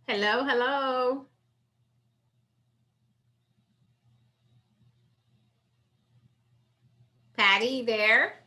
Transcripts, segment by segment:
Hello, hello. Patty there.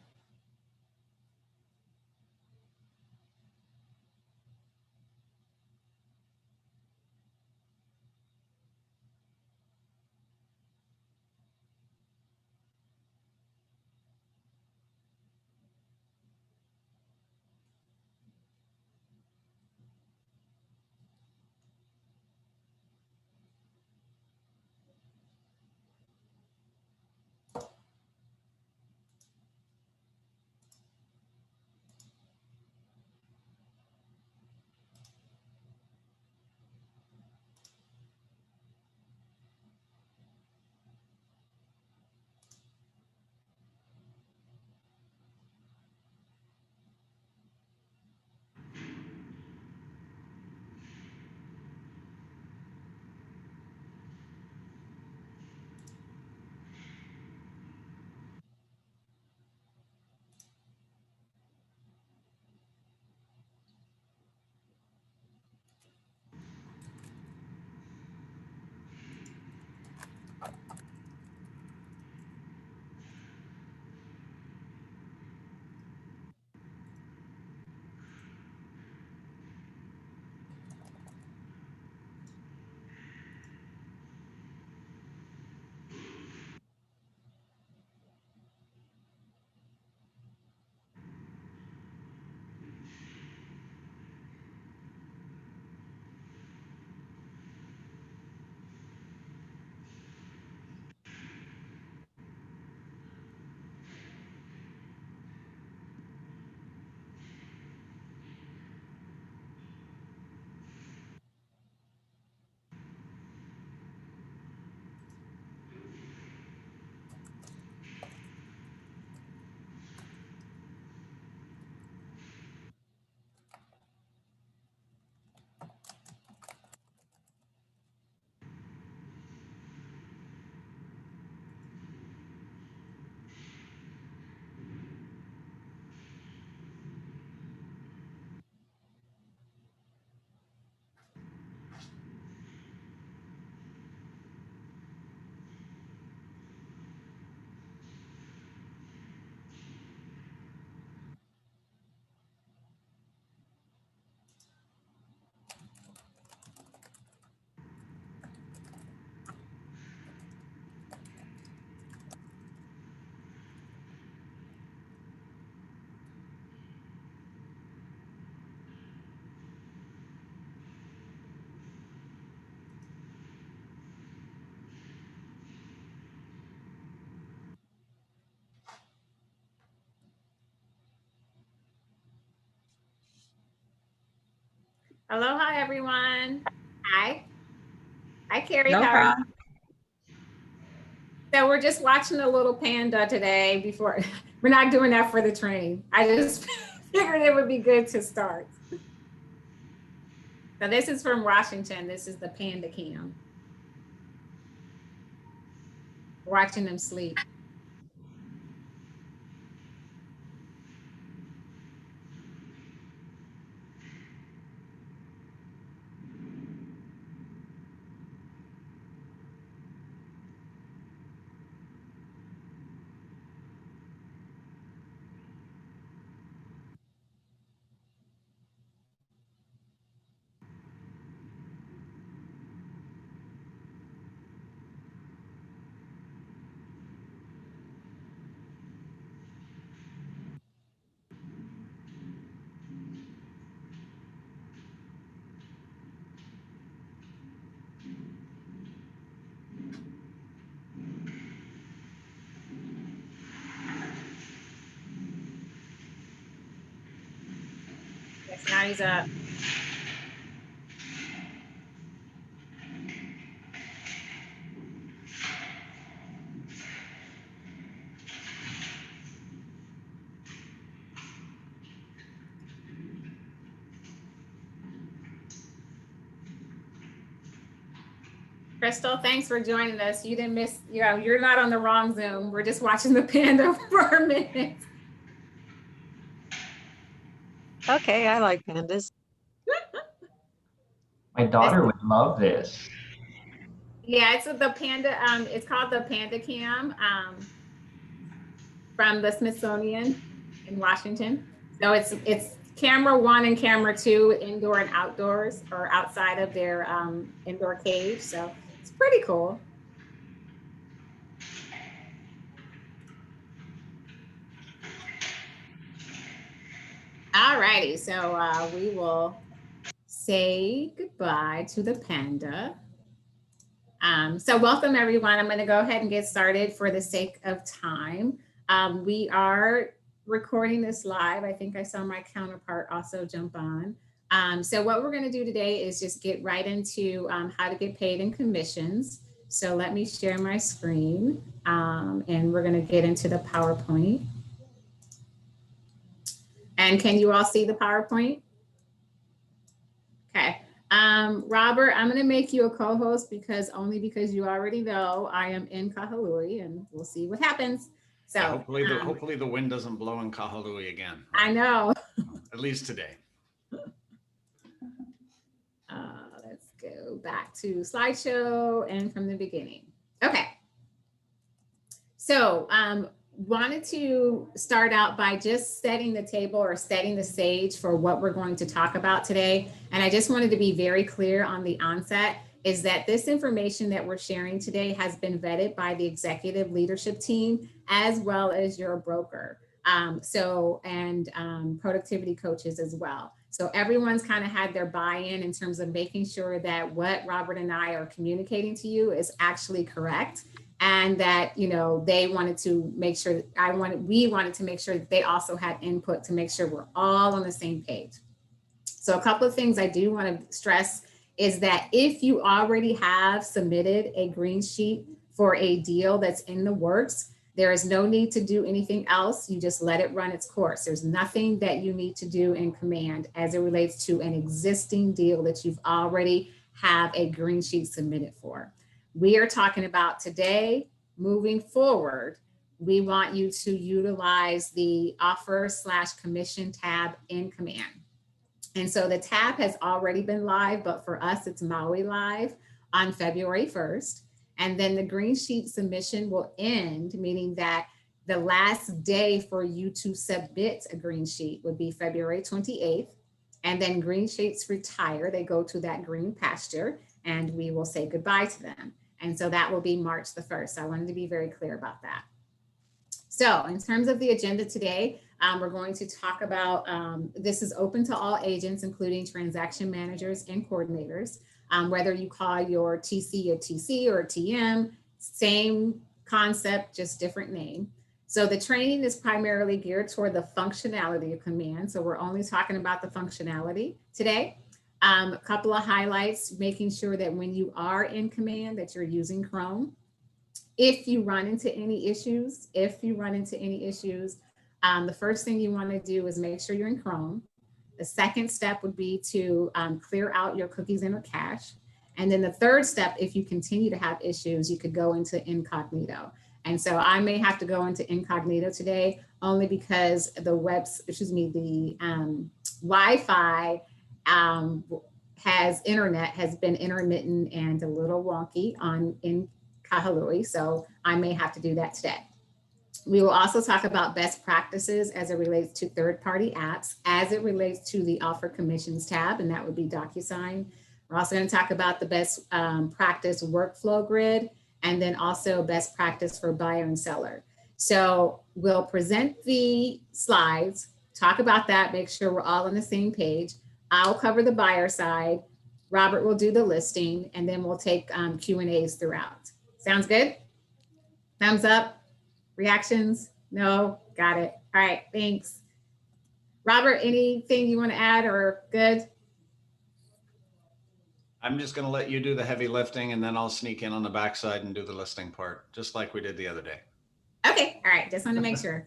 Hello, hi everyone. Hi. Hi, Carrie. No How are you? problem. So we're just watching a little panda today before we're not doing that for the train. I just figured it would be good to start. So this is from Washington. This is the panda cam. Watching them sleep. Yes, now he's up. Crystal, thanks for joining us. You didn't miss, you're not on the wrong Zoom. We're just watching the panda for a minute. Okay, I like pandas. My daughter would love this. Yeah, it's the Panda. It's called the Panda Cam from the Smithsonian in Washington. So it's camera 1 and camera 2, indoor and outdoors, or outside of their indoor cage. So it's pretty cool. All righty, so we will say goodbye to the panda. So welcome everyone. I'm going to go ahead and get started for the sake of time. We are recording this live. I think I saw my counterpart also jump on. So what we're going to do today is just get right into how to get paid in commissions. So let me share my screen and we're going to get into the PowerPoint. And can you all see the PowerPoint? Okay. Robert, I'm going to make you a co-host because you already know I am in Kahului, and we'll see what happens. So yeah, hopefully the wind doesn't blow in Kahului again. Right? I know. At least today. Let's go back to slideshow and from the beginning. Okay. So wanted to start out by just setting the table or setting the stage for what we're going to talk about today. And I just wanted to be very clear on the onset is that this information that we're sharing today has been vetted by the executive leadership team, as well as your broker. Productivity coaches as well. So everyone's kind of had their buy-in in terms of making sure that what Robert and I are communicating to you is actually correct. And that, you know, they wanted to make sure we wanted to make sure that they also had input to make sure we're all on the same page. So a couple of things I do want to stress is that if you already have submitted a green sheet for a deal that's in the works, there is no need to do anything else. You just let it run its course. There's nothing that you need to do in Command as it relates to an existing deal that you've already have a green sheet submitted for. We are talking about today, moving forward, we want you to utilize the offer/commission tab in Command. And so the tab has already been live, but for us, it's Maui live on February 1st. And then the green sheet submission will end, meaning that the last day for you to submit a green sheet would be February 28th. And then green sheets retire, they go to that green pasture, and we will say goodbye to them. And so that will be March the 1st. So I wanted to be very clear about that. So in terms of the agenda today, we're going to talk about, this is open to all agents, including transaction managers and coordinators, whether you call your TC a TC or a TM, same concept, just different name. So the training is primarily geared toward the functionality of Command. So we're only talking about the functionality today. A couple of highlights, making sure that when you are in Command that you're using Chrome. If you run into any issues, the first thing you want to do is make sure you're in Chrome. The second step would be to clear out your cookies and cache. And then the third step, if you continue to have issues, you could go into incognito. And so I may have to go into incognito today only because the Wi-Fi has been intermittent and a little wonky in Kahului. So I may have to do that today. We will also talk about best practices as it relates to third-party apps, as it relates to the offer commissions tab, and that would be DocuSign. We're also going to talk about the best practice workflow grid, and then also best practice for buyer and seller. So we'll present the slides, talk about that, make sure we're all on the same page. I'll cover the buyer side. Robert will do the listing, and then we'll take Q&As throughout. Sounds good? Thumbs up? Reactions? No? Got it. All right, thanks. Robert, anything you want to add or good? I'm just going to let you do the heavy lifting, and then I'll sneak in on the backside and do the listing part, just like we did the other day. Okay, all right, just want to make sure.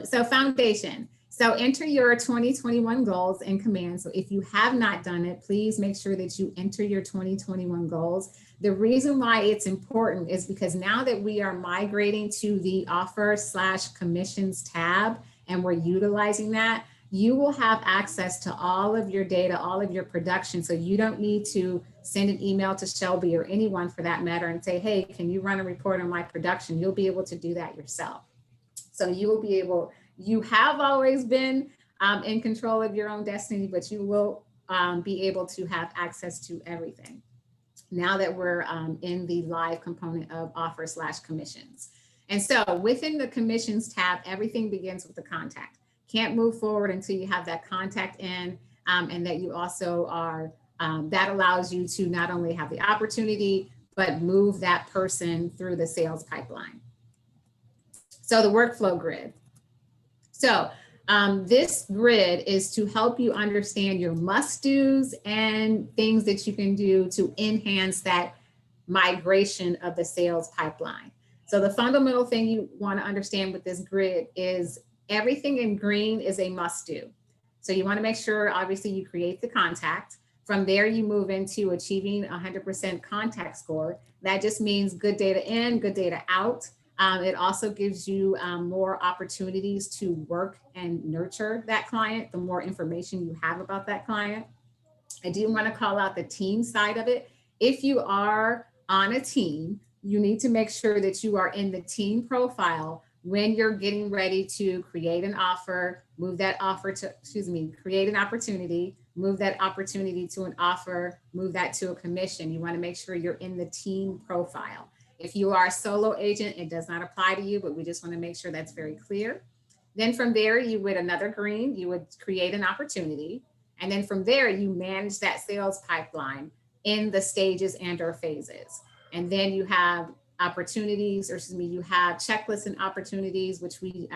So foundation. So enter your 2021 goals in Command. So if you have not done it, please make sure that you enter your 2021 goals. The reason why it's important is because now that we are migrating to the offer/commissions tab and we're utilizing that, you will have access to all of your data, all of your production. So you don't need to send an email to Shelby or anyone for that matter and say, hey, can you run a report on my production? You'll be able to do that yourself. So you will be able, you have always been in control of your own destiny, but you will be able to have access to everything now that we're in the live component of offer/commissions. And so within the commissions tab, everything begins with the contact. Can't move forward until you have that contact in, and that you also are, that allows you to not only have the opportunity, but move that person through the sales pipeline. So the workflow grid. So this grid is to help you understand your must-dos and things that you can do to enhance that migration of the sales pipeline. So the fundamental thing you want to understand with this grid is everything in green is a must-do. So you want to make sure, obviously, you create the contact. From there, you move into achieving 100% contact score. That just means good data in, good data out. It also gives you more opportunities to work and nurture that client, the more information you have about that client. I do want to call out the team side of it. If you are on a team, you need to make sure that you are in the team profile when you're getting ready to create an offer, move that offer to, create an opportunity, move that opportunity to an offer, move that to a commission. You want to make sure you're in the team profile. If you are a solo agent, it does not apply to you, but we just want to make sure that's very clear. Then from there, you would another green, you would create an opportunity. And then from there, you manage that sales pipeline in the stages and or phases. And then you have opportunities, or you have checklists and opportunities, which we,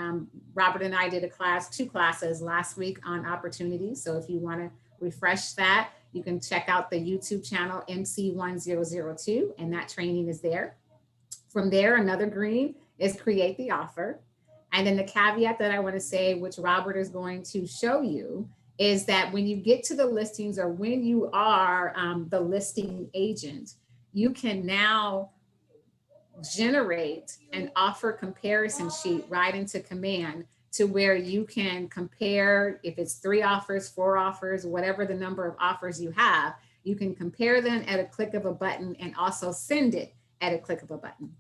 Robert and I did two classes last week on opportunities. So if you want to refresh that, you can check out the YouTube channel MC1002, and that training is there. From there, another green is create the offer. And then the caveat that I want to say, which Robert is going to show you, is that when you get to the listings, or when you are the listing agent, you can now generate an offer comparison sheet right into Command, to where you can compare, if it's 3 offers, 4 offers, whatever the number of offers you have, you can compare them at a click of a button and also send it at a click of a button.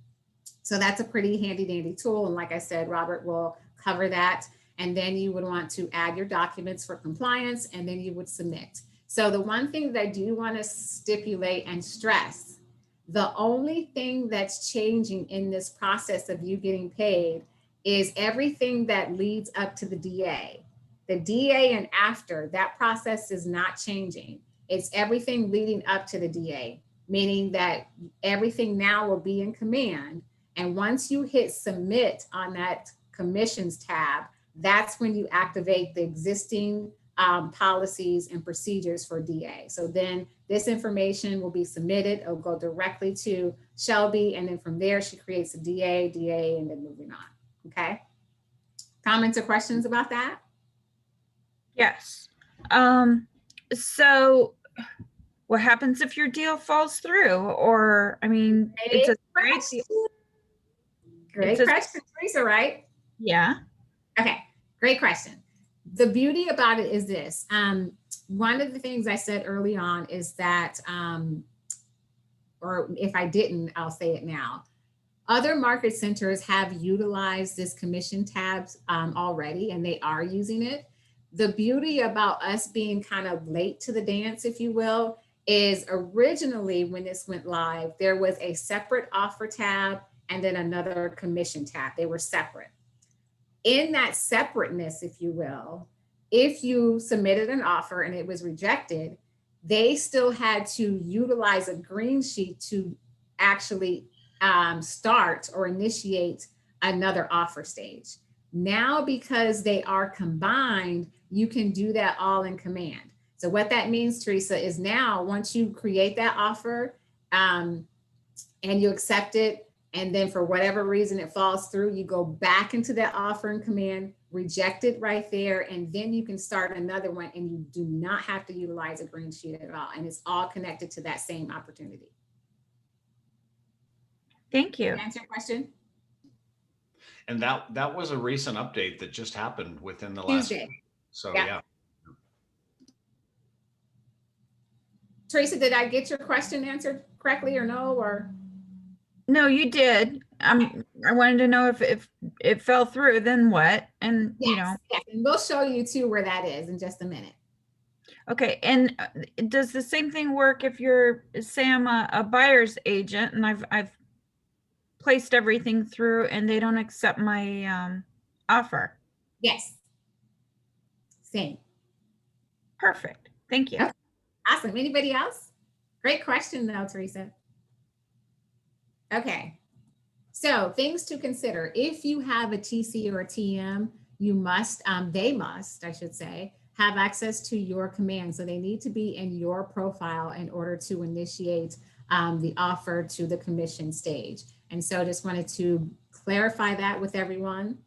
So that's a pretty handy dandy tool. And like I said, Robert will cover that. And then you would want to add your documents for compliance, and then you would submit. So the one thing that I do want to stipulate and stress, the only thing that's changing in this process of you getting paid is everything that leads up to the DA. The DA and after, that process is not changing. It's everything leading up to the DA, meaning that everything now will be in Command. And once you hit submit on that commissions tab, that's when you activate the existing policies and procedures for DA. So then this information will be submitted. It'll go directly to Shelby. And then from there, she creates a DA, and then moving on. Okay. Comments or questions about that? Yes. So what happens if your deal falls through? Or, I mean, it's a great deal. Great question, Teresa, right? Yeah. Okay, great question. The beauty about it is this. One of the things I said early on is that, or if I didn't, I'll say it now. Other market centers have utilized this commission tabs already, and they are using it. The beauty about us being kind of late to the dance, if you will, is originally when this went live, there was a separate offer tab and then another commission tab. They were separate. In that separateness, if you will, if you submitted an offer and it was rejected, they still had to utilize a green sheet to actually start or initiate another offer stage. Now, because they are combined, you can do that all in Command. So what that means, Teresa, is now once you create that offer and you accept it, and then for whatever reason it falls through, you go back into that offer in Command, reject it right there, and then you can start another one, and you do not have to utilize a green sheet at all. And it's all connected to that same opportunity. Thank you. Did I answer your question? And that was a recent update that just happened within the last Tuesday. So, Yeah. yeah. Teresa, did I get your question answered correctly or no, or? No, you did. I wanted to know if it fell through, then what? And you know, Yes, and we'll show you too where that is in just a minute. okay. And does the same thing work if you're, say I'm a buyer's agent and I've placed everything through and they don't accept my offer? Yes. Same. Perfect. Thank you. Okay. Awesome. Anybody else? Great question though, Teresa. Okay. So things to consider. If you have a TC or a TM, you must, they must, I should say, have access to your command. So they need to be in your profile in order to initiate the offer to the commission stage. And so just wanted to clarify that with everyone.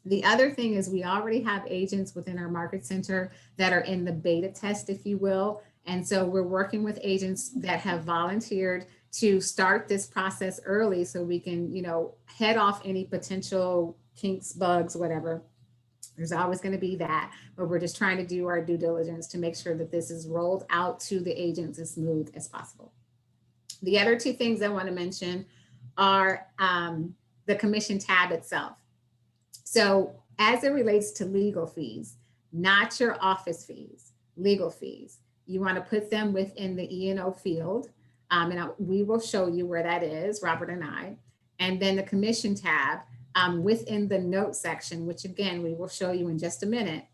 The other thing is we already have agents within our market center that are in the beta test, if you will. And so we're working with agents that have volunteered to start this process early so we can, you know, head off any potential kinks, bugs, whatever. There's always going to be that, but we're just trying to do our due diligence to make sure that this is rolled out to the agents as smooth as possible. The other two things I want to mention are the commission tab itself. So as it relates to legal fees, not your office fees, legal fees, you want to put them within the E&O field. We will show you where that is, Robert and I. And then the commission tab within the note section, which again, we will show you in just a minute.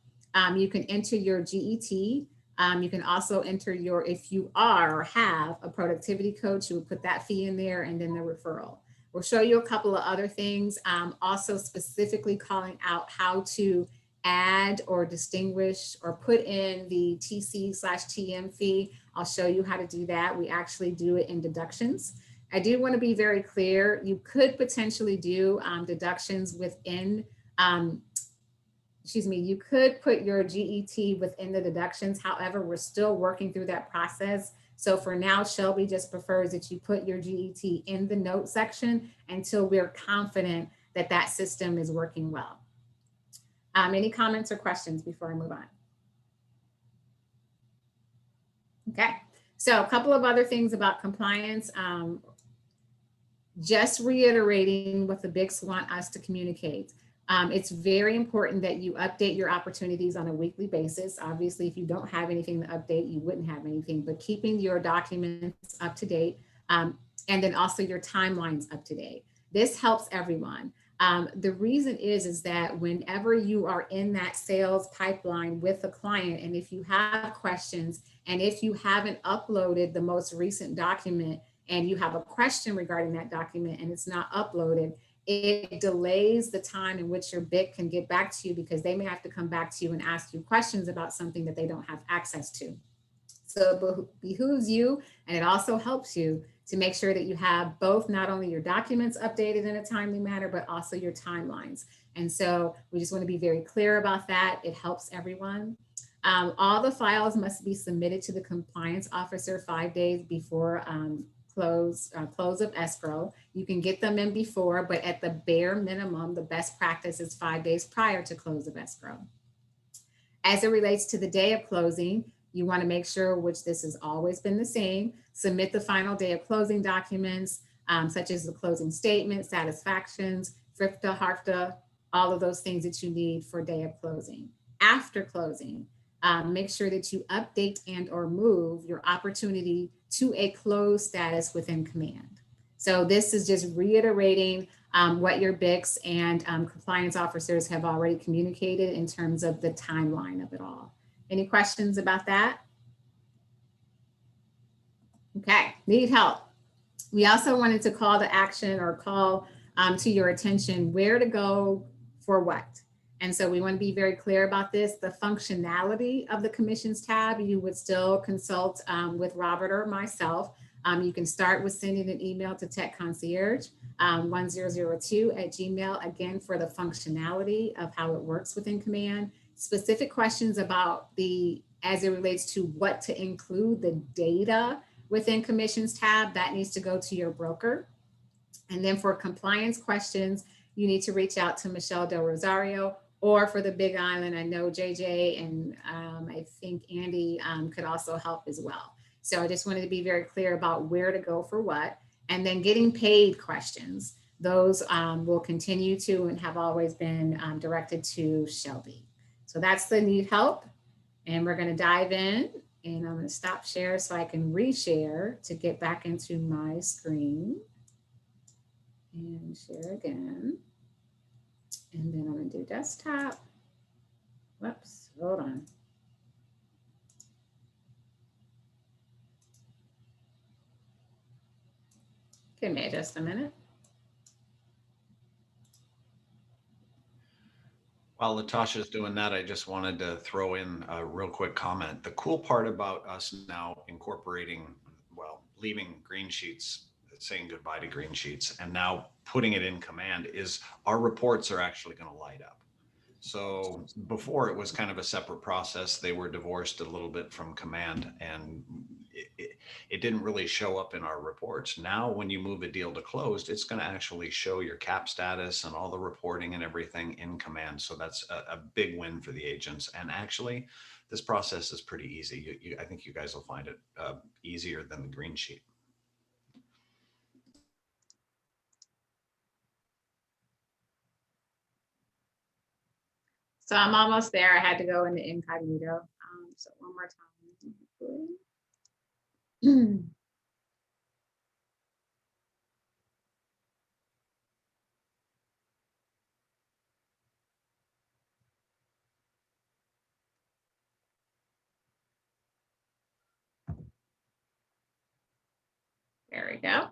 You can enter your GET. You can also enter your, if you are or have a productivity coach, you would put that fee in there and then the referral. We'll show you a couple of other things, also specifically calling out how to add or distinguish or put in the TC/TM fee. I'll show you how to do that. We actually do it in deductions. I do want to be very clear. You could potentially do deductions within, you could put your GET within the deductions. However, we're still working through that process. So for now, Shelby just prefers that you put your GET in the note section until we're confident that that system is working well. Any comments or questions before I move on? Okay, so a couple of other things about compliance. Just reiterating what the BICs want us to communicate. It's very important that you update your opportunities on a weekly basis. Obviously, if you don't have anything to update, you wouldn't have anything, but keeping your documents up to date and then also your timelines up to date. This helps everyone. The reason is that whenever you are in that sales pipeline with a client, and if you have questions, and if you haven't uploaded the most recent document and you have a question regarding that document and it's not uploaded, it delays the time in which your BIC can get back to you because they may have to come back to you and ask you questions about something that they don't have access to. So it behooves you, and it also helps you to make sure that you have both not only your documents updated in a timely manner, but also your timelines. And so we just want to be very clear about that. It helps everyone. All the files must be submitted to the compliance officer 5 days before close of escrow. You can get them in before, but at the bare minimum, the best practice is 5 days prior to close of escrow. As it relates to the day of closing, you want to make sure, which this has always been the same, submit the final day of closing documents, such as the closing statement, satisfactions, FRIPTA, HARFTA, all of those things that you need for day of closing. After closing, make sure that you update and or move your opportunity to a closed status within command. So this is just reiterating what your BICs and compliance officers have already communicated in terms of the timeline of it all. Any questions about that? Okay, need help. We also wanted to call to action or call to your attention where to go for what. And so we want to be very clear about this. The functionality of the commissions tab, you would still consult with Robert or myself. You can start with sending an email to Tech Concierge 1002@gmail, again, for the functionality of how it works within Command. Specific questions about as it relates to what to include the data within commissions tab, that needs to go to your broker. And then for compliance questions, you need to reach out to Michelle Del Rosario or for the Big Island, I know JJ and I think Andy could also help as well. So I just wanted to be very clear about where to go for what, and then getting paid questions. Those will continue to and have always been directed to Shelby. So that's the need help. And we're going to dive in, and I'm going to stop share so I can reshare to get back into my screen and share again. And then I'm going to do desktop. Whoops, hold on. Give me just a minute. While Latasha's doing that, I just wanted to throw in a real quick comment. The cool part about us now incorporating, well, leaving green sheets, saying goodbye to green sheets, and now putting it in command is our reports are actually going to light up. So before it was kind of a separate process. They were divorced a little bit from command, and it didn't really show up in our reports. Now, when you move a deal to closed, it's going to actually show your cap status and all the reporting and everything in command. So that's a big win for the agents. And actually, this process is pretty easy. I think you guys will find it easier than the green sheet. So I'm almost there. I had to go into incognito. So one more time. There we go.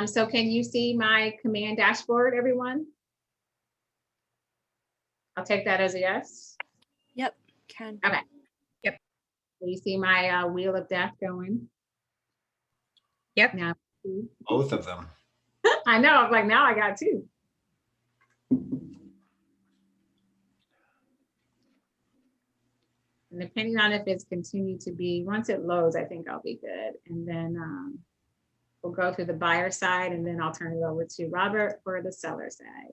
So can you see my command dashboard, everyone? I'll take that as a yes. Yep, can. Okay. Yep. So you see my wheel of death going? Yep. Now, Both of them. I know, I'm like, now I got two. And depending on if it's continued to be, once it loads, I think I'll be good. And then we'll go through the buyer side, and then I'll turn it over to Robert for the seller side.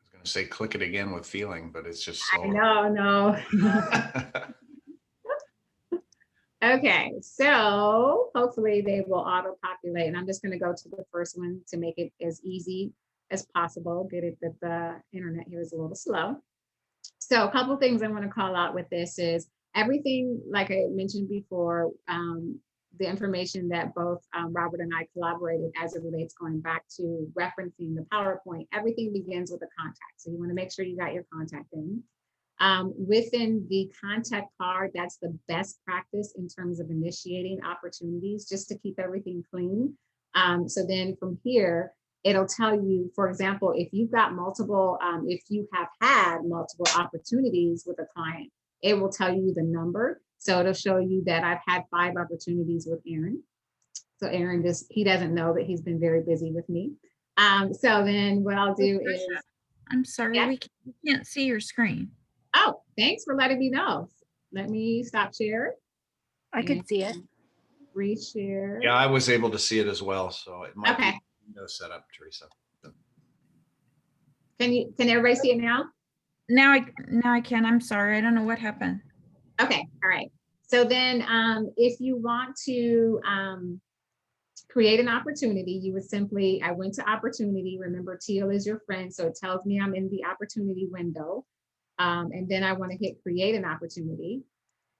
I was going to say click it again with feeling, but it's just so. No. Okay, so hopefully they will auto-populate, and I'm just going to go to the first one to make it as easy as possible. Get it that the internet here is a little slow. So a couple things I want to call out with this is everything, like I mentioned before, the information that both Robert and I collaborated as it relates going back to referencing the PowerPoint, everything begins with a contact. So you want to make sure you got your contact in. Within the contact card, that's the best practice in terms of initiating opportunities, just to keep everything clean. So then from here, it'll tell you, for example, if you've got multiple, if you have had multiple opportunities with a client, it will tell you the number. So it'll show you that I've had 5 opportunities with Aaron. So Aaron he doesn't know that he's been very busy with me. So then what I'll do is. I'm sorry, Yeah. we can't see your screen. Oh, thanks for letting me know. Let me stop share. I could see it. Reshare. Yeah, I was able to see it as well. So it might Okay. be window set up, Teresa. Can everybody see it now? Now I can. I'm sorry. I don't know what happened. Okay, all right. So then if you want to create an opportunity, you would simply, I went to opportunity. Remember, teal is your friend. So it tells me I'm in the opportunity window. And then I want to hit create an opportunity.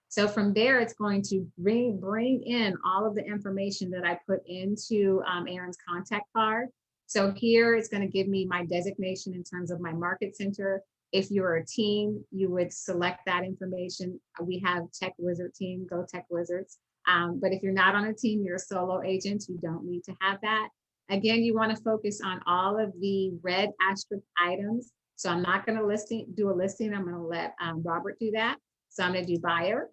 So from there, it's going to bring in all of the information that I put into Aaron's contact card. So here it's going to give me my designation in terms of my market center. If you're a team, you would select that information. We have Tech Wizard team, go Tech Wizards. But if you're not on a team, you're a solo agent, you don't need to have that. Again, you want to focus on all of the red asterisk items. So I'm not going to do a listing. I'm going to let Robert do that. So I'm going to do buyer,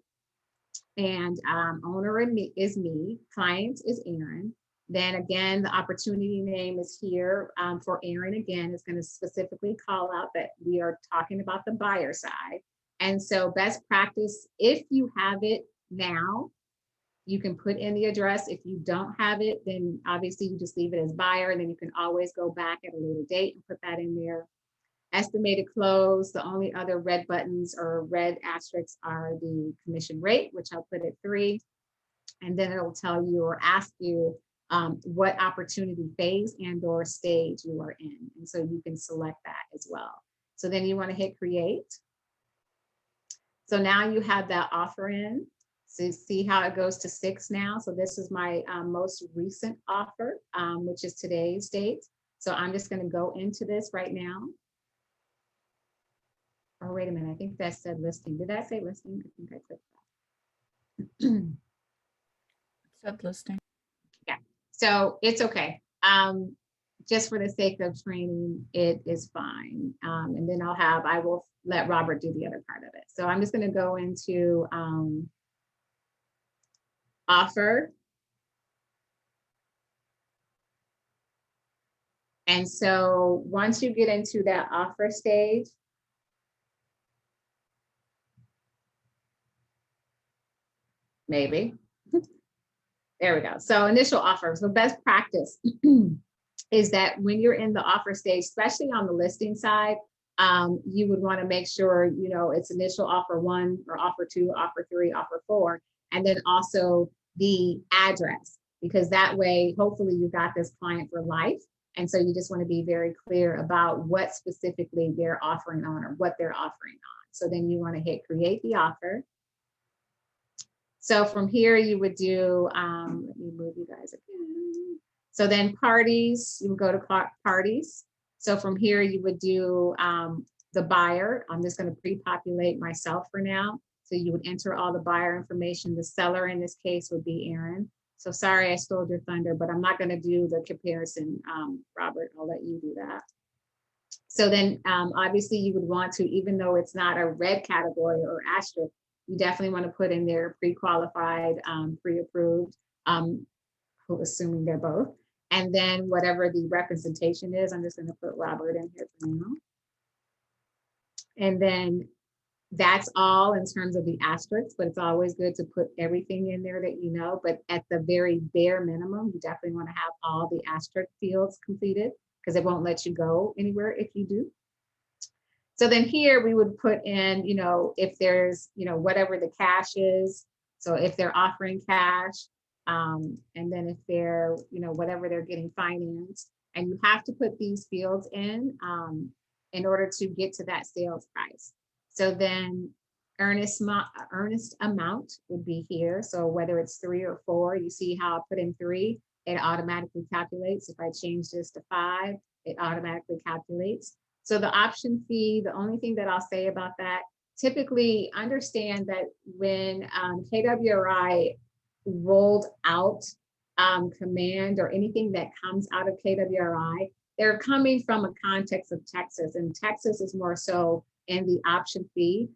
and owner is me, client is Aaron. Then again, the opportunity name is here for Aaron. Again, it's going to specifically call out that we are talking about the buyer side. And so best practice, if you have it now, you can put in the address. If you don't have it, then obviously you just leave it as buyer, and then you can always go back at a later date and put that in there. Estimated close, the only other red buttons or red asterisks are the commission rate, which I'll put at 3. And then it'll tell you or ask you what opportunity phase and or stage you are in. And so you can select that as well. So then you want to hit create. So now you have that offer in. So see how it goes to 6 now. So this is my most recent offer, which is today's date. So I'm just going to go into this right now. Oh, wait a minute. I think that said listing. Did that say listing? I think I clicked that. Sub listing. So it's okay. Just for the sake of training, it is fine. And then I will let Robert do the other part of it. So I'm just going to go into offer. And so once you get into that offer stage, maybe. There we go. So initial offer. So best practice is that when you're in the offer stage, especially on the listing side, you would want to make sure, you know, it's initial offer 1 or offer 2, offer 3, offer 4, and then also the address, because that way, hopefully you got this client for life. And so you just want to be very clear about what specifically they're offering on or what they're offering on. So then you want to hit create the offer. So from here, you would do, let me move you guys again. So then parties, you would go to parties. So from here, you would do the buyer. I'm just going to pre-populate myself for now. So you would enter all the buyer information. The seller in this case would be Aaron. So sorry, I stole your thunder, but I'm not going to do the comparison, Robert. I'll let you do that. So then obviously you would want to, even though it's not a red category or asterisk, you definitely want to put in there pre-qualified, pre-approved, assuming they're both. And then whatever the representation is, I'm just going to put Robert in here for now. And then that's all in terms of the asterisks, but it's always good to put everything in there that you know. But at the very bare minimum, you definitely want to have all the asterisk fields completed, because it won't let you go anywhere if you do. So then here we would put in, you know, if there's, you know, whatever the cash is. So if they're offering cash, and then if they're, you know, whatever they're getting financed, and you have to put these fields in order to get to that sales price. So then earnest amount would be here. So whether it's 3 or 4, you see how I put in 3, it automatically calculates. If I change this to 5, it automatically calculates. So the option fee, the only thing that I'll say about that, typically understand that when KWRI rolled out command or anything that comes out of KWRI, they're coming from a context of Texas, and Texas is more so in the option fee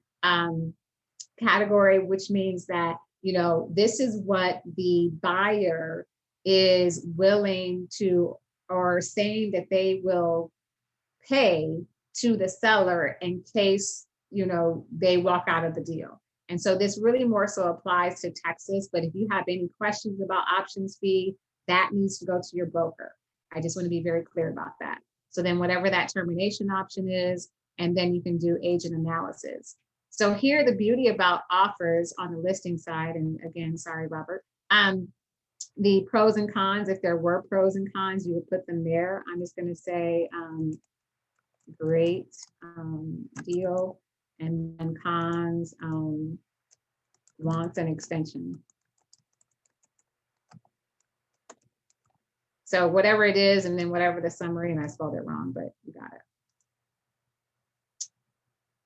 category, which means that, you know, this is what the buyer is willing to, or saying that they will pay to the seller in case, you know, they walk out of the deal. And so this really more so applies to Texas, but if you have any questions about options fee, that needs to go to your broker. I just want to be very clear about that. So then whatever that termination option is, and then you can do agent analysis. So here, the beauty about offers on the listing side, and again, sorry, Robert, the pros and cons, if there were pros and cons, you would put them there. I'm just going to say great deal, and then cons, wants and extension. So whatever it is, and then whatever the summary, and I spelled it wrong, but you got it.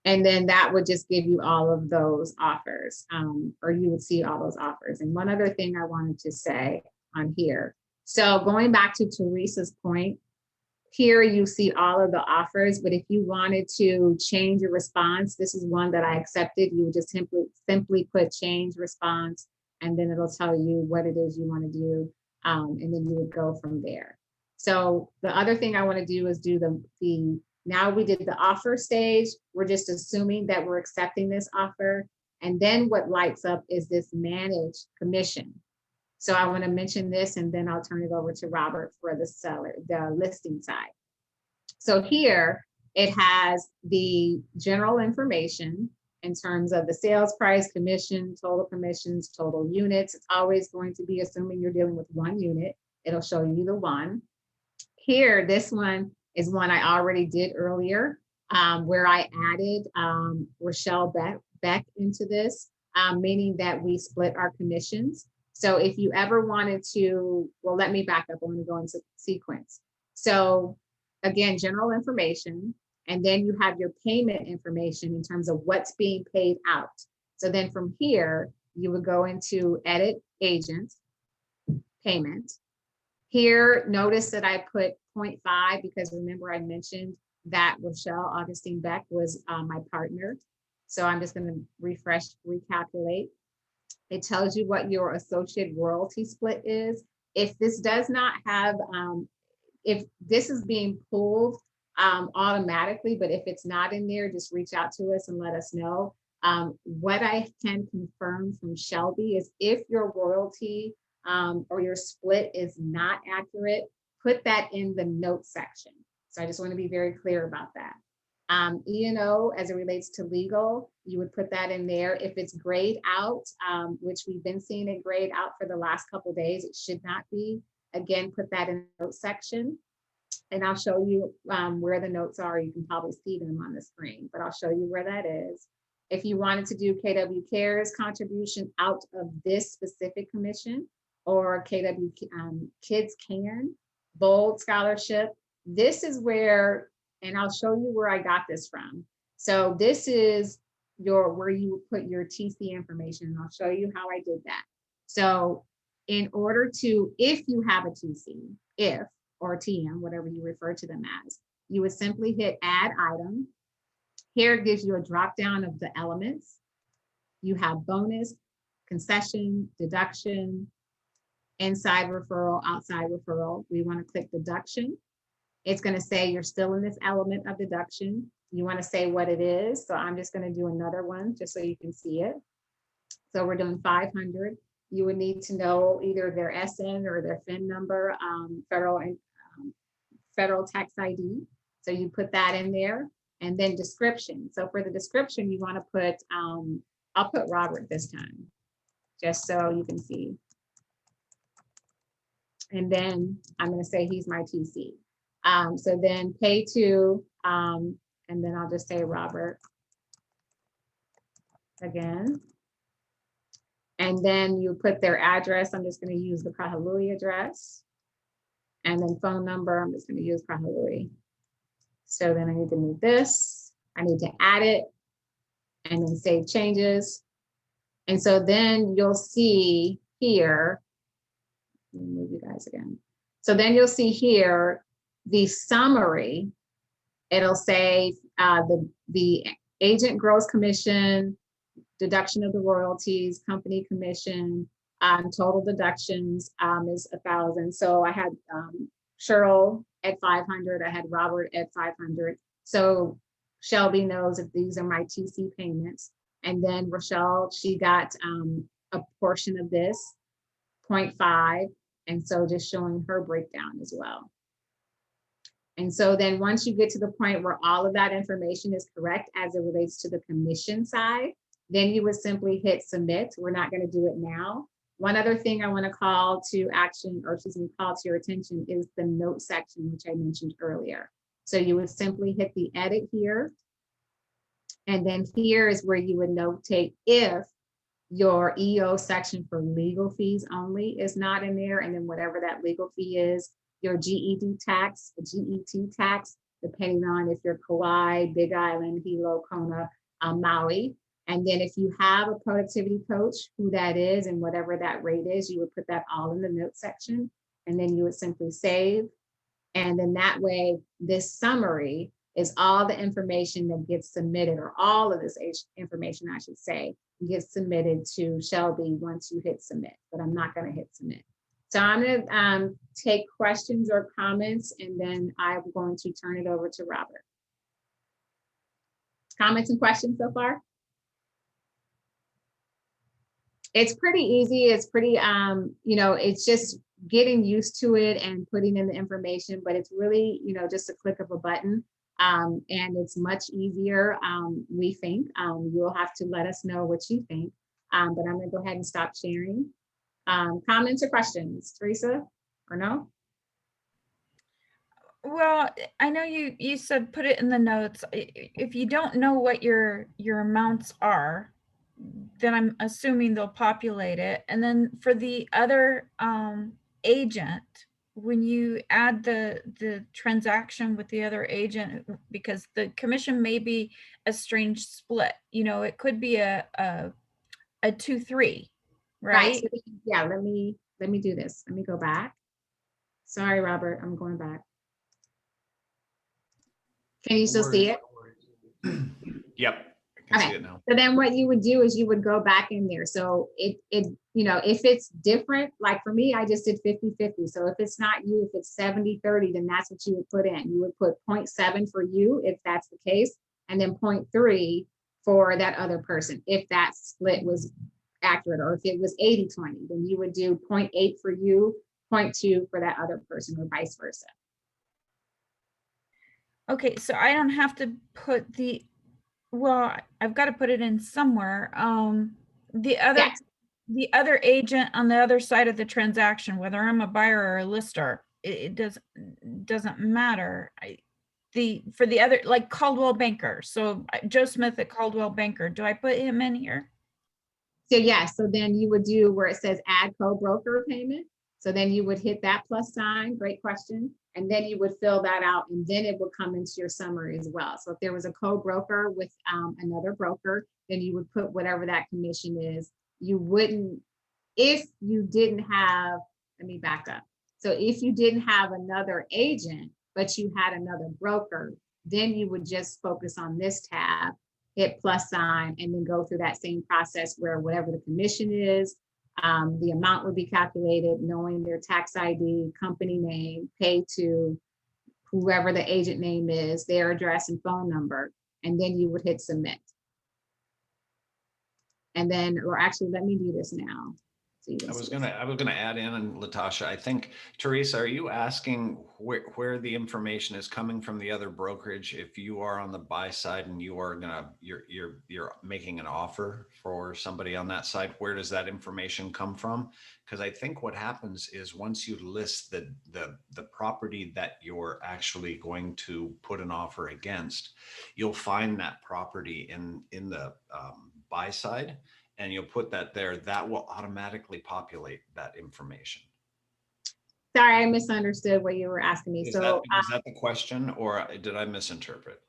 And then that would just give you all of those offers, or you would see all those offers. And one other thing I wanted to say on here. So going back to Teresa's point, here you see all of the offers, but if you wanted to change your response, this is one that I accepted. You would just simply put change response, and then it'll tell you what it is you want to do. And then you would go from there. So the other thing I want to do is do now we did the offer stage. We're just assuming that we're accepting this offer. And then what lights up is this manage commission. So I want to mention this and then I'll turn it over to Robert for the listing side. So here it has the general information in terms of the sales price, commission, total commissions, total units. It's always going to be assuming you're dealing with one unit. It'll show you the one. Here, this one is one I already did earlier, where I added Rochelle Beck into this, meaning that we split our commissions. So if you ever wanted to, well, let me back up. I want to go into sequence. So again, general information, and then you have your payment information in terms of what's being paid out. So then from here, you would go into edit agent payment. Here, notice that I put 0.5 because remember I mentioned that Rochelle Augustine Beck was my partner. So I'm just going to recalculate. It tells you what your associate royalty split is. If this does not have, if this is being pulled automatically, but if it's not in there, just reach out to us and let us know. What I can confirm from Shelby is if your royalty or your split is not accurate, put that in the notes section. So I just want to be very clear about that. E&O, as it relates to legal, you would put that in there. If it's grayed out, which we've been seeing it grayed out for the last couple of days, it should not be. Again, put that in the notes section. And I'll show you where the notes are. You can probably see them on the screen, but I'll show you where that is. If you wanted to do KW Cares contribution out of this specific commission, or KW Kids Can, Bold Scholarship, this is where, and I'll show you where I got this from. So this is where you put your TC information, and I'll show you how I did that. So in order to, if you have a TC, or TM, whatever you refer to them as, you would simply hit add item. Here it gives you a drop down of the elements. You have bonus, concession, deduction, inside referral, outside referral. We want to click deduction. It's going to say you're still in this element of deduction. You want to say what it is. So I'm just going to do another one just so you can see it. So we're doing 500. You would need to know either their SN or their FIN number, federal tax ID. So you put that in there, and then description. So for the description, you want to put, I'll put Robert this time, just so you can see. And then I'm going to say he's my TC. So then pay to, and then I'll just say Robert again. And then you put their address. I'm just going to use the Kahului address. And then phone number, I'm just going to use Kahului. So then I need to move this. I need to add it and then save changes. And so then you'll see here, let me move you guys again. So then you'll see here the summary. It'll say the agent gross commission, deduction of the royalties, company commission, total deductions is 1,000. So I had Cheryl at 500. I had Robert at 500. So Shelby knows if these are my TC payments. And then Rochelle, she got a portion of this, 0.5. And so just showing her breakdown as well. And so then once you get to the point where all of that information is correct as it relates to the commission side, then you would simply hit submit. We're not going to do it now. One other thing I want to call to action, or excuse me, call to your attention is the note section, which I mentioned earlier. So you would simply hit the edit here. And then here is where you would notate if your EO section for legal fees only is not in there. And then whatever that legal fee is, your GED tax, GET tax, depending on if you're Kauai, Big Island, Hilo, Kona, Maui. And then if you have a productivity coach, who that is and whatever that rate is, you would put that all in the note section. And then you would simply save. And then that way, this summary is all the information that gets submitted, or all of this information, I should say, gets submitted to Shelby once you hit submit, but I'm not going to hit submit. So I'm going to take questions or comments, and then I'm going to turn it over to Robert. Comments and questions so far? It's pretty easy. It's pretty, it's just getting used to it and putting in the information, but it's really, just a click of a button. And it's much easier, we think. You'll have to let us know what you think. But I'm gonna go ahead and stop sharing. Comments or questions, Teresa, or no? Well, I know you said put it in the notes. If you don't know what your amounts are, then I'm assuming they'll populate it. And then for the other agent, when you add the transaction with the other agent, because the commission may be a strange split, it could be a 2-3, right? So yeah, let me do this. Let me go back. Sorry, Robert, I'm going back. Can you still see it? Yep, I can Okay. see it now. So then what you would do is you would go back in there. So if it's different, like for me, I just did 50-50. So if it's not you, if it's 70-30, then that's what you would put in. You would put 0.7 for you, if that's the case, and then 0.3 for that other person, if that split was accurate, or if it was 80-20, then you would do 0.8 for you, 0.2 for that other person, or vice versa. Okay, so I don't have to put I've got to put it in somewhere. The other agent on the other side of the transaction, whether I'm a buyer or a lister, it doesn't matter. For the other, like Coldwell Banker. So Joe Smith at Coldwell Banker, do I put him in here? So yeah, so then you would do where it says add co-broker payment. So then you would hit that plus sign, great question. And then you would fill that out, and then it would come into your summary as well. So if there was a co-broker with another broker, then you would put whatever that commission is. You wouldn't, if you didn't have, let me back up. So if you didn't have another agent, but you had another broker, then you would just focus on this tab, hit plus sign, and then go through that same process where whatever the commission is, the amount would be calculated, knowing their tax ID, company name, pay to whoever the agent name is, their address and phone number, and then you would hit submit. And then, or actually, let me do this now. So you can I was see. gonna add in, and Latasha, I think, Teresa, are you asking where the information is coming from the other brokerage? If you are on the buy side and you're making an offer for somebody on that side, where does that information come from? Because I think what happens is once you list the property that you're actually going to put an offer against, you'll find that property in the buy side, and you'll put that there. That will automatically populate that information. Sorry, I misunderstood what you were asking me. Is So that the question, or did I misinterpret?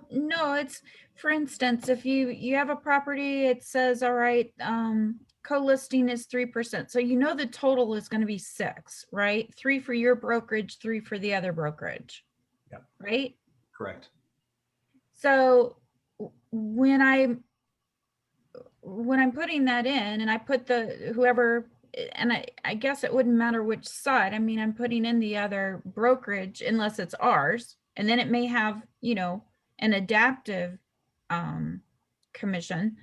No, it's, for instance, if you have a property, it says, all right, co-listing is 3%. So the total is going to be 6, right? 3 for your brokerage, 3 for the other brokerage. Yep. Right? Correct. So when I'm putting that in, and I put whoever, and I guess it wouldn't matter which side. I mean, I'm putting in the other brokerage unless it's ours, and then it may have, an adaptive commission,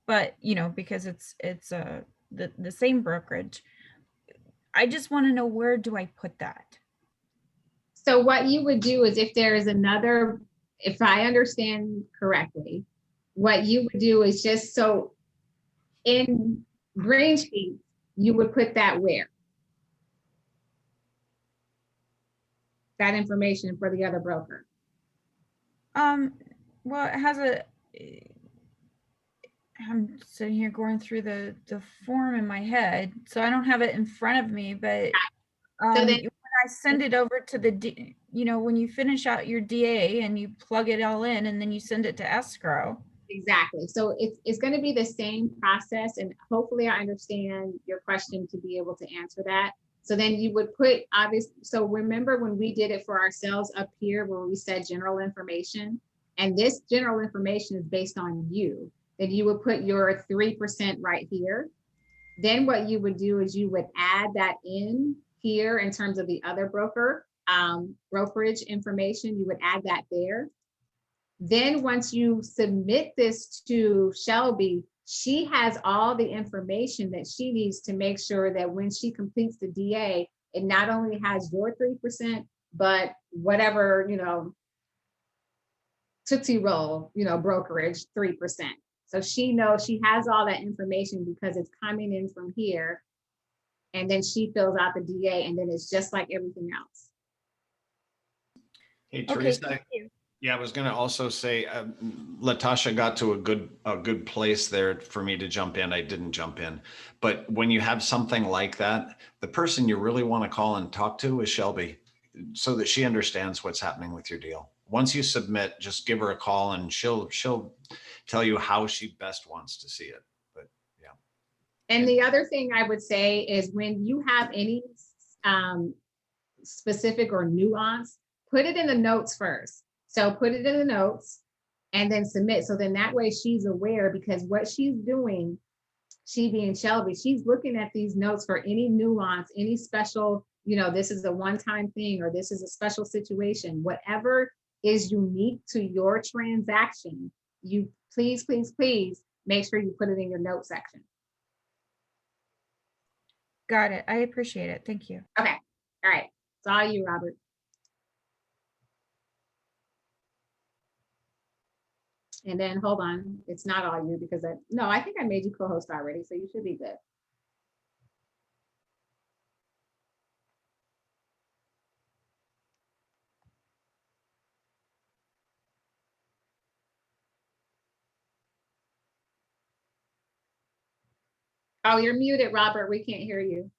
but because it's the same brokerage. I just want to know, where do I put that? So what you would do is, if there is another, if I understand correctly, what you would do is just, so in Green Sheets, you would put that where? That information for the other broker. Well, it has I'm sitting here going through the form in my head, so I don't have it in front of me, but So then, when I send it over to when you finish out your DA and you plug it all in, and then you send it to escrow. exactly. So it's going to be the same process, and hopefully I understand your question to be able to answer that. So then you would put, obviously, so remember when we did it for ourselves up here where we said general information, and this general information is based on you, then you would put your 3% right here. Then what you would do is you would add that in here in terms of the other brokerage information, you would add that there. Then once you submit this to Shelby, she has all the information that she needs to make sure that when she completes the DA, it not only has your 3%, but whatever, Tootsie Roll, brokerage, 3%. So she knows, she has all that information because it's coming in from here. And then she fills out the DA, and then it's just like everything else. Hey, Okay, Teresa. thank you. Yeah, I was going to also say, Latasha got to a good place there for me to jump in. I didn't jump in, but when you have something like that, the person you really want to call and talk to is Shelby, so that she understands what's happening with your deal. Once you submit, just give her a call and she'll tell you how she best wants to see it. But yeah. And the other thing I would say is when you have any specific or nuance, put it in the notes first. So put it in the notes and then submit. So then that way she's aware, because what she's doing, she being Shelby, she's looking at these notes for any nuance, any special, this is a one-time thing, or this is a special situation, whatever is unique to your transaction, you please make sure you put it in your note section. Got it. I appreciate it. Thank you. Okay. All right. It's all you, Robert. And then hold on. It's not all you because I think I made you co-host already, so you should be good. Oh, you're muted, Robert. We can't hear you.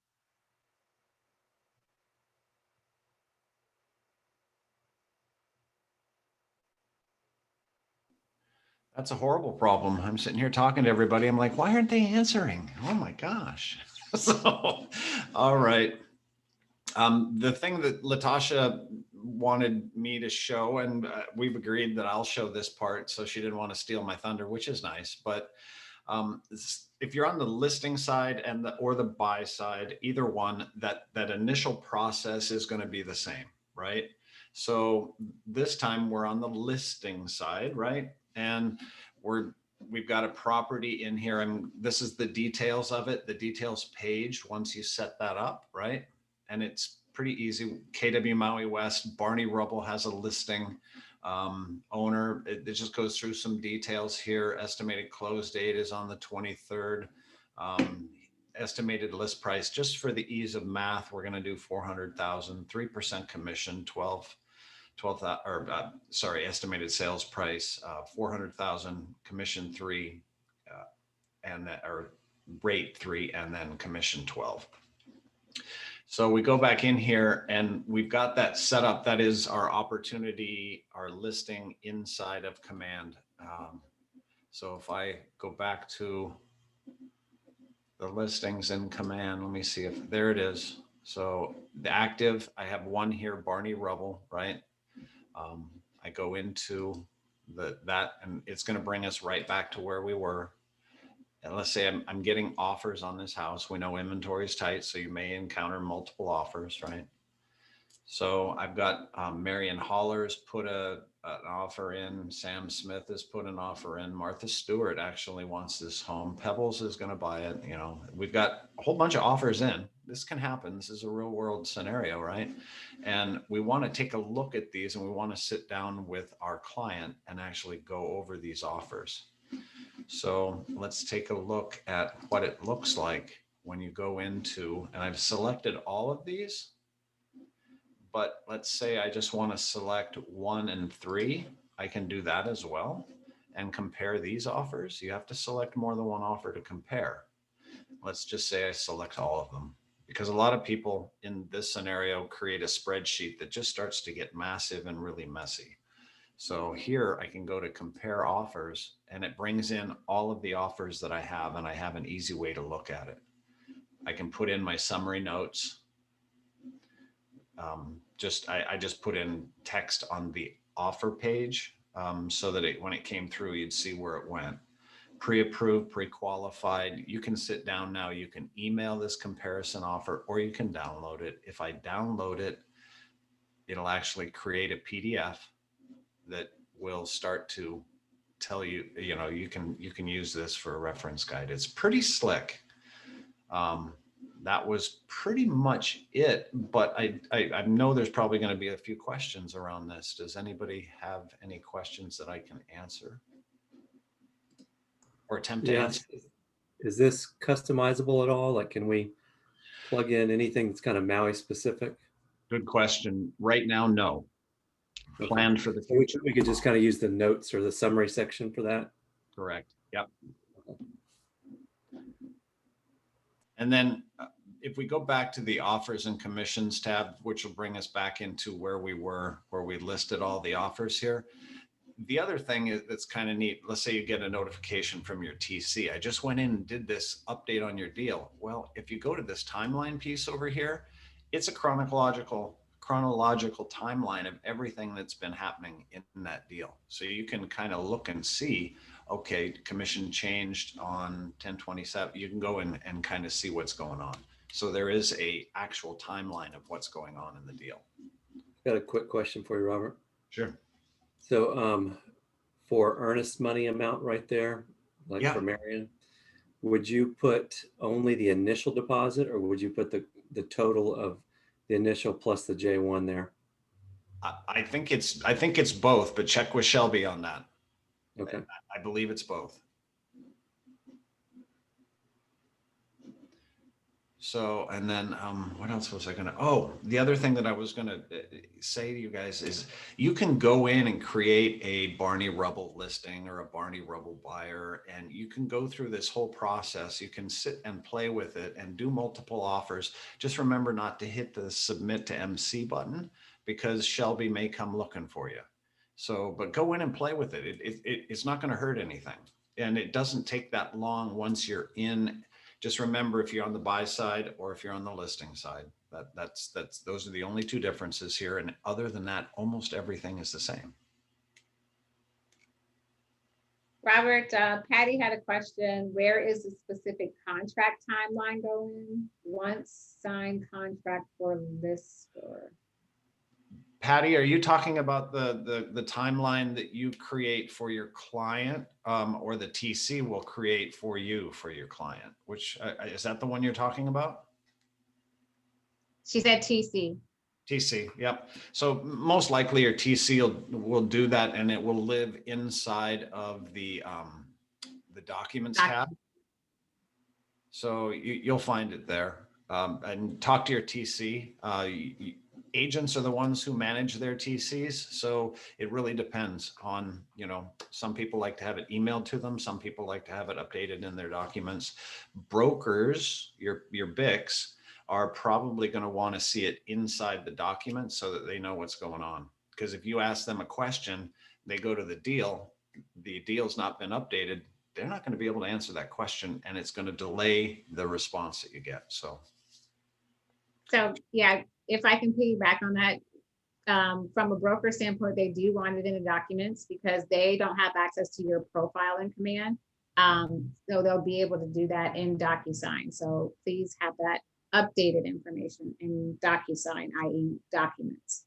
That's a horrible problem. I'm sitting here talking to everybody. I'm like, why aren't they answering? Oh my gosh. So, all right. The thing that Latasha wanted me to show, and we've agreed that I'll show this part, so she didn't want to steal my thunder, which is nice. But if you're on the listing side or the buy side, either one, that initial process is going to be the same, right? So this time we're on the listing side, right? And we've got a property in here, and this is the details of it, the details page once you set that up, right? And it's pretty easy. KW Maui West, Barney Rubble has a listing. Owner, it just goes through some details here. Estimated close date is on the 23rd. Estimated list price, just for the ease of math, we're going to do 400,000, 3% commission, estimated sales price, 400,000, commission 3, or rate 3, and then commission 12. So we go back in here and we've got that set up. That is our opportunity, our listing inside of Command. So if I go back to the listings in Command, let me see if there it is. So the active, I have one here, Barney Rubble, right? I go into that and it's going to bring us right back to where we were. And let's say I'm getting offers on this house. We know inventory is tight, so you may encounter multiple offers, right? So I've got Marion Hollers put an offer in. Sam Smith has put an offer in. Martha Stewart actually wants this home. Pebbles is going to buy it. We've got a whole bunch of offers in. This can happen. This is a real world scenario, right? And we want to take a look at these, and we want to sit down with our client and actually go over these offers. So let's take a look at what it looks like when you go into, and I've selected all of these, but let's say I just want to select 1 and 3. I can do that as well and compare these offers. You have to select more than one offer to compare. Let's just say I select all of them, because a lot of people in this scenario create a spreadsheet that just starts to get massive and really messy. So here I can go to compare offers, and it brings in all of the offers that I have, and I have an easy way to look at it. I can put in my summary notes. I just put in text on the offer page so that when it came through, you'd see where it went. Pre-approved, pre-qualified. You can sit down now. You can email this comparison offer, or you can download it. If I download it, it'll actually create a PDF that will start to tell you, you can use this for a reference guide. It's pretty slick. That was pretty much it, but I know there's probably going to be a few questions around this. Does anybody have any questions that I can answer or attempt to answer? Yes. Is this customizable at all? Like, can we plug in anything that's kind of Maui specific? Good question. Right now, no. Planned for the So we future. we could just kind of use the notes or the summary section for that. Correct. Yep. And then if we go back to the offers and commissions tab, which will bring us back into where we were, where we listed all the offers here. The other thing is that's kind of neat. Let's say you get a notification from your TC. I just went in and did this update on your deal. Well, if you go to this timeline piece over here, it's a chronological timeline of everything that's been happening in that deal. So you can kind of look and see, okay, commission changed on 10/27. You can go in and kind of see what's going on. So there is a actual timeline of what's going on in the deal. Got a quick question for you, Robert. Sure. So for earnest money amount right there, like Yeah. for Marion, would you put only the initial deposit, or would you put the total of the initial plus the J1 there? I think it's both, but check with Shelby on that. Okay. I believe it's both. So, and then what else was I gonna, the other thing that I was gonna say to you guys is you can go in and create a Barney Rubble listing or a Barney Rubble buyer, and you can go through this whole process. You can sit and play with it and do multiple offers. Just remember not to hit the submit to MC button, because Shelby may come looking for you. So, but go in and play with it. It's not gonna hurt anything. And it doesn't take that long once you're in. Just remember, if you're on the buy side or if you're on the listing side, that's those are the only two differences here. And other than that, almost everything is the same. Robert, Patty had a question. Where is the specific contract timeline going? Once signed contract for list or? Patty, are you talking about the timeline that you create for your client, or the TC will create for you for your client? Which is that the one you're talking about? She said TC. TC, yep. So most likely your TC will do that, and it will live inside of the documents tab. So you'll find it there, and talk to your TC. Agents are the ones who manage their TCs. So it really depends on, some people like to have it emailed to them. Some people like to have it updated in their documents. Brokers, your BICs, are probably going to want to see it inside the document so that they know what's going on. Because if you ask them a question, they go to the deal's not been updated, they're not going to be able to answer that question, and it's going to delay the response that you get. So Yeah, if I can piggyback on that, from a broker standpoint, they do want it in the documents because they don't have access to your profile in Command. So they'll be able to do that in DocuSign. So please have that updated information in DocuSign, i.e. documents.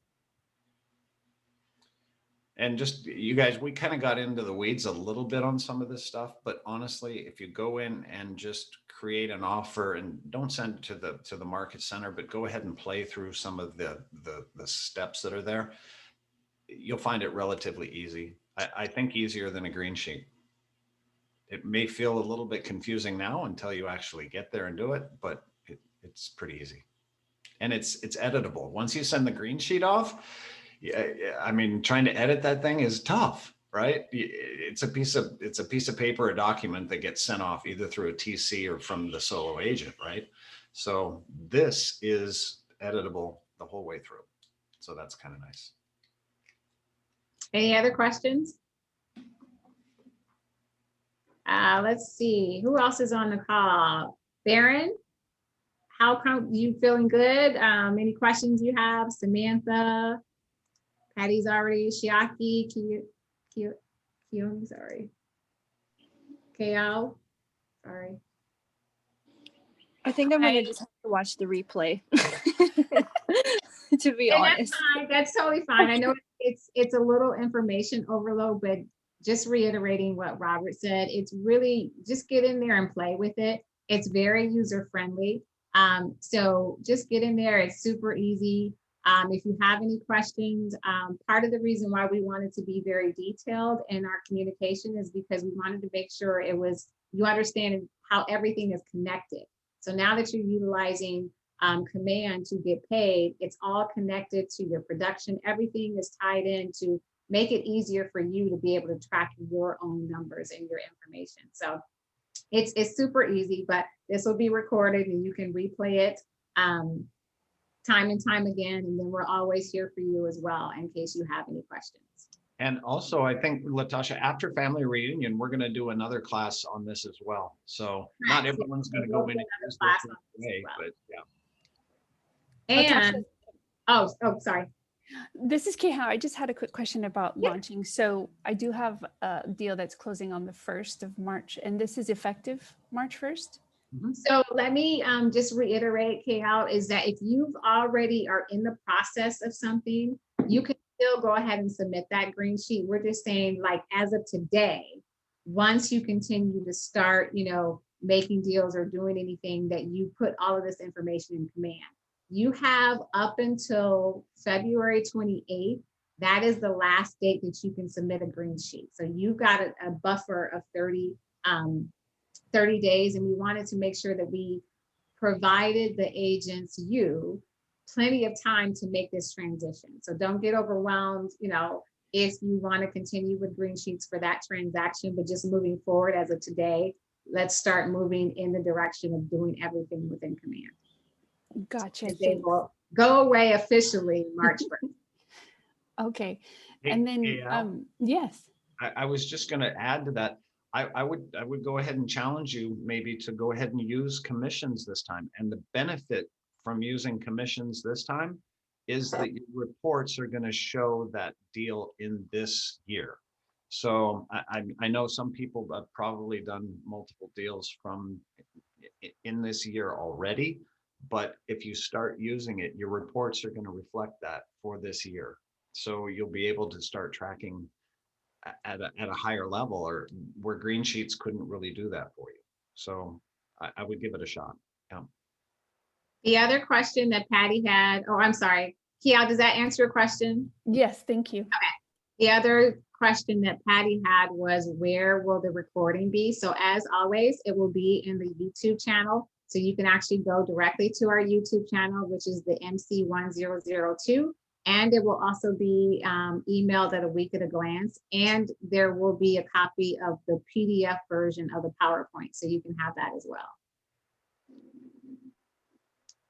And just, you guys, we kind of got into the weeds a little bit on some of this stuff, but honestly, if you go in and just create an offer and don't send it to the market center, but go ahead and play through some of the steps that are there, you'll find it relatively easy. I think easier than a green sheet. It may feel a little bit confusing now until you actually get there and do it, but it's pretty easy. And it's editable. Once you send the green sheet off, I mean, trying to edit that thing is tough, right? It's a piece of paper, a document that gets sent off either through a TC or from the solo agent, right? So this is editable the whole way through. So that's kind of nice. Any other questions? Let's see, who else is on the call? Baron, how come you feeling good? Any questions you have? Samantha? Patty's already, Shiaki, Kyung, sorry. KL, sorry. I think I'm gonna just have to watch the replay. To be And honest. that's fine, that's totally fine. I know it's a little information overload, but just reiterating what Robert said, it's really just get in there and play with it. It's very user friendly. So just get in there. It's super easy. If you have any questions, part of the reason why we wanted to be very detailed in our communication is because we wanted to make sure you understand how everything is connected. So now that you're utilizing Command to get paid, it's all connected to your production. Everything is tied in to make it easier for you to be able to track your own numbers and your information. So it's super easy, but this will be recorded and you can replay it time and time again. And then we're always here for you as well in case you have any questions. And also, I think, Latasha, after family reunion, we're going to do another class on this as well. So not Right. everyone's going to go We'll in do and another use class this on right this as away, well. but yeah. And, Natasha, sorry. this is Keha. I just had a quick question about Yeah. launching. So I do have a deal that's closing on the 1st of March, and this is effective March 1st. So let me just reiterate, Kayal, is that if you've already are in the process of something, you can still go ahead and submit that green sheet. We're just saying, like, as of today, once you continue to start, making deals or doing anything, that you put all of this information in Command. You have up until February 28th. That is the last date that you can submit a green sheet. So you've got a buffer of 30 days, and we wanted to make sure that we provided the agents plenty of time to make this transition. So don't get overwhelmed, if you want to continue with green sheets for that transaction, but just moving forward as of today, let's start moving in the direction of doing everything within Command. Gotcha. They Thanks. will go away officially March 1st. Okay. Hey, And then, hey, Al, yes. I was just going to add to that. I would go ahead and challenge you maybe to go ahead and use commissions this time. And the benefit from using commissions this time is that your reports are going to show that deal in this year. So I know some people have probably done multiple deals in this year already, but if you start using it, your reports are going to reflect that for this year. So you'll be able to start tracking at a higher level, or where green sheets couldn't really do that for you. So I would give it a shot. Yeah. The other question that Patty had, I'm sorry, Kial, does that answer your question? Yes, thank you. The other question that Patty had was, where will the recording be? So as always, it will be in the YouTube channel. So you can actually go directly to our YouTube channel, which is the MC1002. And it will also be emailed at a week at a glance. And there will be a copy of the PDF version of the PowerPoint. So you can have that as well.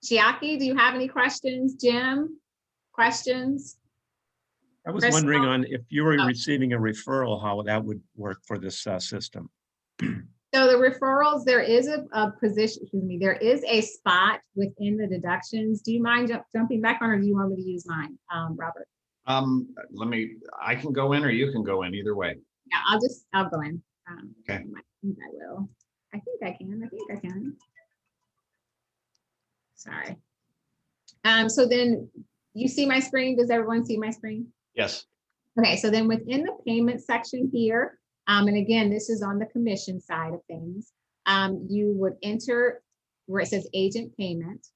Chiaki, do you have any questions? Jim, questions? I was Crystal? wondering on if you were Oh. receiving a referral, how that would work for this system. So the referrals, there is a position, there is a spot within the deductions. Do you mind jumping back on, or do you want me to use mine, Robert? I can go in or you can go in, either way. Yeah, I'll go in. Okay. I think I will. I think I can. Sorry. So then you see my screen? Does everyone see my screen? Yes. Okay, so then within the payment section here, and again, this is on the commission side of things, you would enter where it says agent payment.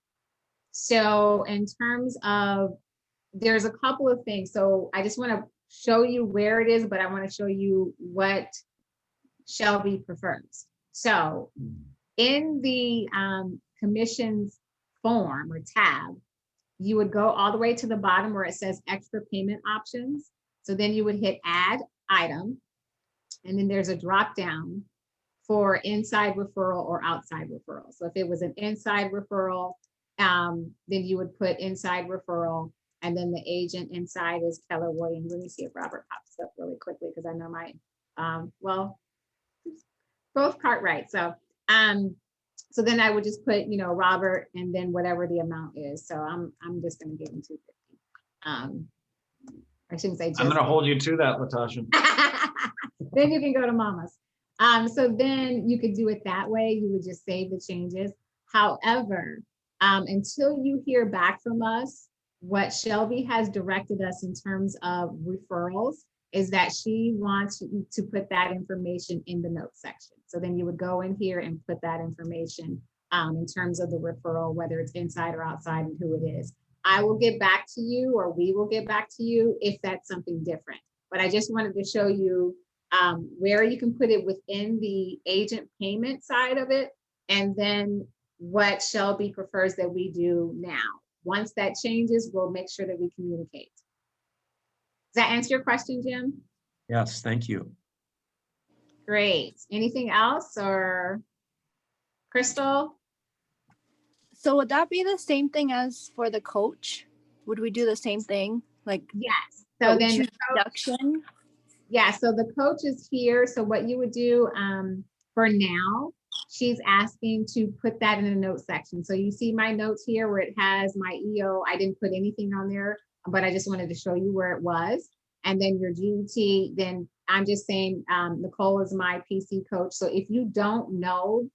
So in terms of, there's a couple of things. So I just want to show you where it is, but I want to show you what Shelby prefers. So in the commissions form or tab, you would go all the way to the bottom where it says extra payment options. So then you would hit add item. And then there's a drop down for inside referral or outside referral. So if it was an inside referral, then you would put inside referral, and then the agent inside is Keller Williams. Let me see if Robert pops up really quickly, because I know my, both Cartwright. So then I would just put, Robert, and then whatever the amount is. So I'm just gonna give him 250. I shouldn't say just. I'm going to hold you to that, Latasha. Then you can go to Mama's. So then you could do it that way. You would just save the changes. However, until you hear back from us, what Shelby has directed us in terms of referrals is that she wants you to put that information in the notes section. So then you would go in here and put that information in terms of the referral, whether it's inside or outside and who it is. I will get back to you, or we will get back to you if that's something different. But I just wanted to show you where you can put it within the agent payment side of it, and then what Shelby prefers that we do now. Once that changes, we'll make sure that we communicate. Does that answer your question, Jim? Yes, thank you. Great. Anything else, or Crystal? So would that be the same thing as for the coach? Would we do the same thing? Like Yes. So then, coach reduction? yeah, so the coach is here. So what you would do for now, she's asking to put that in the note section. So you see my notes here where it has my EO. I didn't put anything on there, but I just wanted to show you where it was. And then your GET, then I'm just saying Nicole is my PC coach. So if you don't know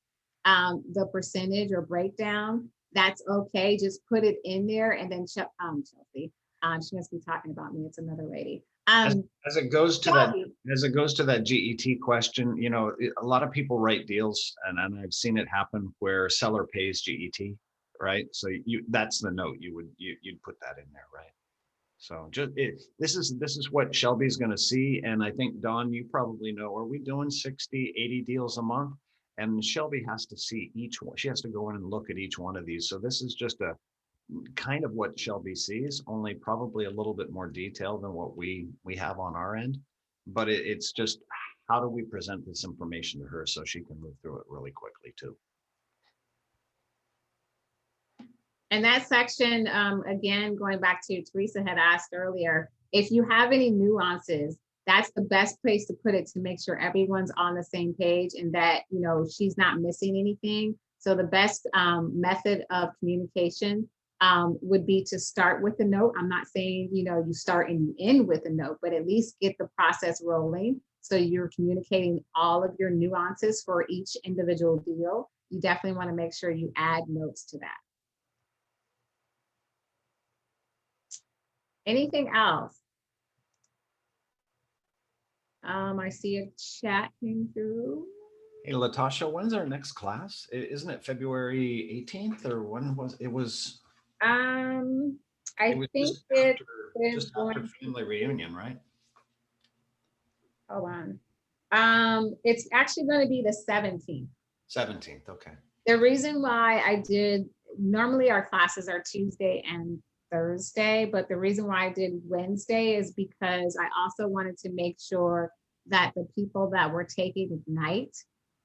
the percentage or breakdown, that's okay. Just put it in there. And then Chelsea, she must be talking about me. It's another lady. As it goes to that, Shelby. as it goes to that GET question, you know, a lot of people write deals, and I've seen it happen where seller pays GET, right? So that's the note you'd put that in there, right? So just this is what Shelby's going to see, and I think Dawn, you probably know, are we doing 60, 80 deals a month? And Shelby has to see each one. She has to go in and look at each one of these. So this is just a kind of what Shelby sees, only probably a little bit more detailed than what we have on our end. But it's just, how do we present this information to her so she can move through it really quickly too? And that section, again, going back to Teresa had asked earlier, if you have any nuances, that's the best place to put it to make sure everyone's on the same page and that, you know, she's not missing anything. So the best method of communication would be to start with a note. I'm not saying, you know, you start and you end with a note, but at least get the process rolling. So you're communicating all of your nuances for each individual deal. You definitely want to make sure you add notes to that. Anything else? I see a chat came through. Hey, Latasha, when's our next class? Isn't it February 18th, or when was it? Was I was think just it is just after going, family reunion, right? hold on. It's actually going to be the 17th. 17th, okay. The reason why I did, normally our classes are Tuesday and Thursday, but the reason why I did Wednesday is because I also wanted to make sure that the people that were taking Ignite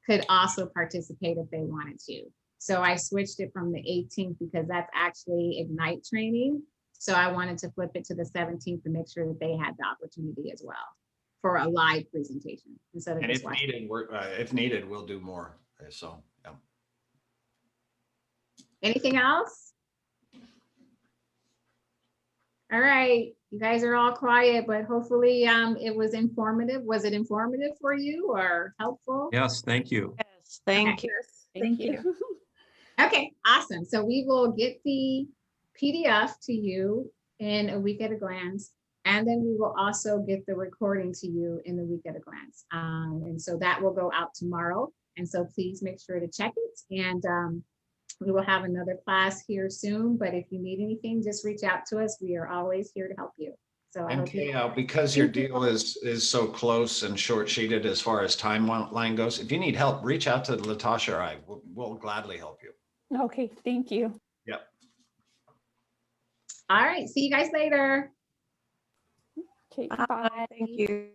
could also participate if they wanted to. So I switched it from the 18th because that's actually Ignite training. So I wanted to flip it to the 17th to make sure that they had the opportunity as well for a live presentation instead of And just if watching. needed, if needed, we'll do more. So, yeah. Anything else? All right, you guys are all quiet, but hopefully it was informative. Was it informative for you or helpful? Yes, thank you. Yes, thank Okay. you. Thank you. Okay, awesome. So we will get the PDF to you in a week at a glance. And then we will also get the recording to you in the week at a glance. And so that will go out tomorrow. And so please make sure to check it. And we will have another class here soon, but if you need anything, just reach out to us. We are always here to help you. So I And hope you. KL, because your deal is so close and short sheeted as far as timeline goes, if you need help, reach out to Latasha or I. We'll gladly help you. Okay, thank you. Yep. All right, see you guys later. Okay, Bye. bye. Thank you.